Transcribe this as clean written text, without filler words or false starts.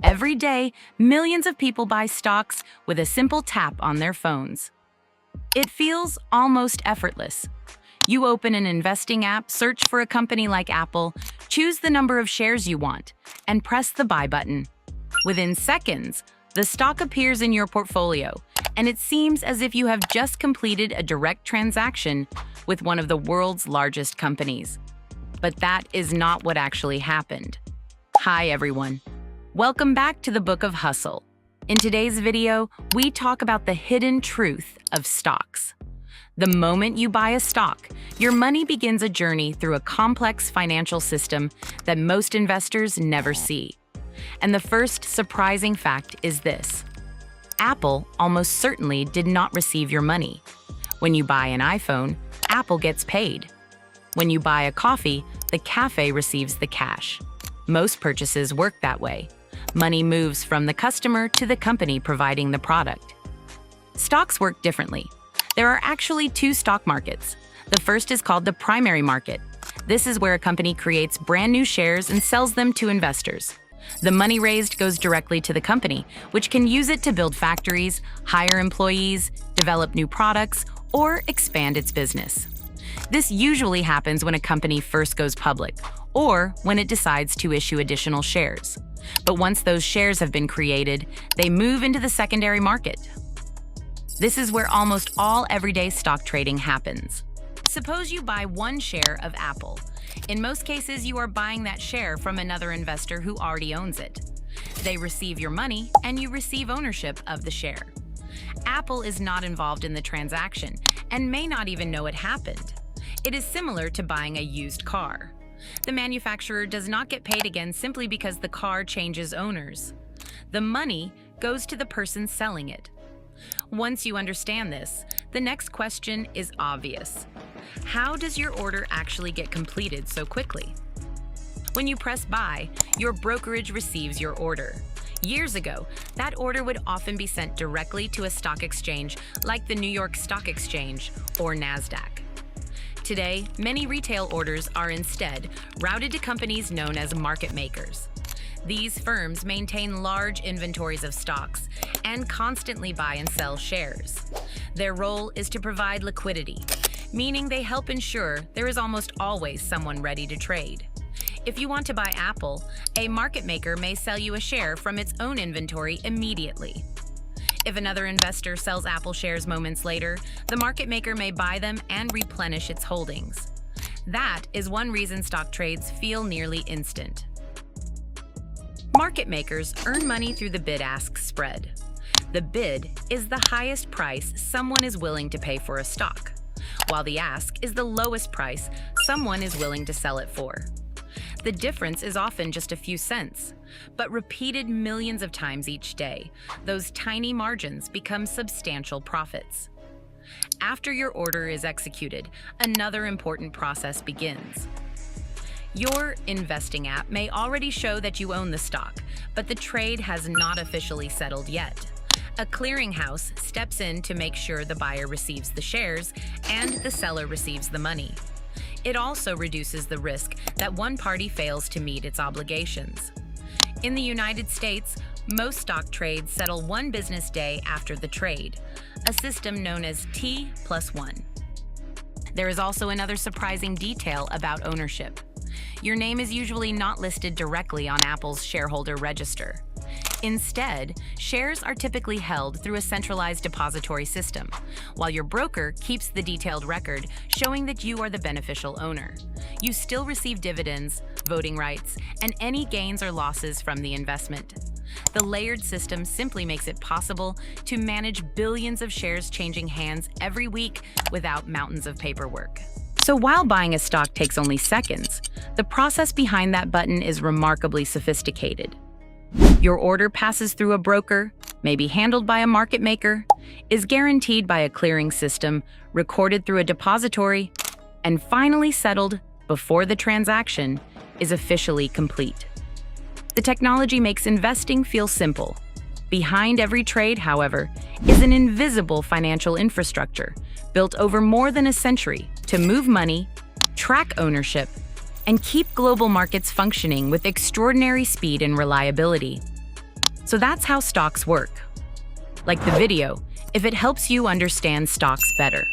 Every day, millions of people buy stocks with a simple tap on their phones. It feels almost effortless. You open an investing app, search for a company like Apple, choose the number of shares you want, and press the buy button. Within seconds, the stock appears in your portfolio, and it seems as if you have just completed a direct transaction with one of the world's largest companies. But that is not what actually happened. Hi, everyone. Welcome back to the Book of Hustle. In today's video, we talk about the hidden truth of stocks. The moment you buy a stock, your money begins a journey through a complex financial system that most investors never see. And the first surprising fact is this: Apple almost certainly did not receive your money. When you buy an iPhone, Apple gets paid. When you buy a coffee, the cafe receives the cash. Most purchases work that way. Money moves from the customer to the company providing the product. Stocks work differently. There are actually two stock markets. The first is called the primary market. This is where a company creates brand new shares and sells them to investors. The money raised goes directly to the company, which can use it to build factories, hire employees, develop new products, or expand its business. This usually happens when a company first goes public, or when it decides to issue additional shares. But once those shares have been created, they move into the secondary market. This is where almost all everyday stock trading happens. Suppose you buy one share of Apple. In most cases, you are buying that share from another investor who already owns it. They receive your money, and you receive ownership of the share. Apple is not involved in the transaction and may not even know it happened. It is similar to buying a used car. The manufacturer does not get paid again simply because the car changes owners. The money goes to the person selling it. Once you understand this, the next question is obvious. How does your order actually get completed so quickly? When you press buy, your brokerage receives your order. Years ago, that order would often be sent directly to a stock exchange like the New York Stock Exchange or NASDAQ. Today, many retail orders are instead routed to companies known as market makers. These firms maintain large inventories of stocks and constantly buy and sell shares. Their role is to provide liquidity, meaning they help ensure there is almost always someone ready to trade. If you want to buy Apple, a market maker may sell you a share from its own inventory immediately. If another investor sells Apple shares moments later, the market maker may buy them and replenish its holdings. That is one reason stock trades feel nearly instant. Market makers earn money through the bid-ask spread. The bid is the highest price someone is willing to pay for a stock, while the ask is the lowest price someone is willing to sell it for. The difference is often just a few cents, but repeated millions of times each day, those tiny margins become substantial profits. After your order is executed, another important process begins. Your investing app may already show that you own the stock, but the trade has not officially settled yet. A clearinghouse steps in to make sure the buyer receives the shares and the seller receives the money. It also reduces the risk that one party fails to meet its obligations. In the United States, most stock trades settle one business day after the trade, a system known as T+1. There is also another surprising detail about ownership. Your name is usually not listed directly on Apple's shareholder register. Instead, shares are typically held through a centralized depository system, while your broker keeps the detailed record showing that you are the beneficial owner. You still receive dividends, voting rights, and any gains or losses from the investment. The layered system simply makes it possible to manage billions of shares changing hands every week without mountains of paperwork. So while buying a stock takes only seconds, the process behind that button is remarkably sophisticated. Your order passes through a broker, may be handled by a market maker, is guaranteed by a clearing system, recorded through a depository, and finally settled before the transaction is officially complete. The technology makes investing feel simple. Behind every trade, however, is an invisible financial infrastructure built over more than a century to move money, track ownership, and keep global markets functioning with extraordinary speed and reliability. So that's how stocks work. Like the video, if it helps you understand stocks better.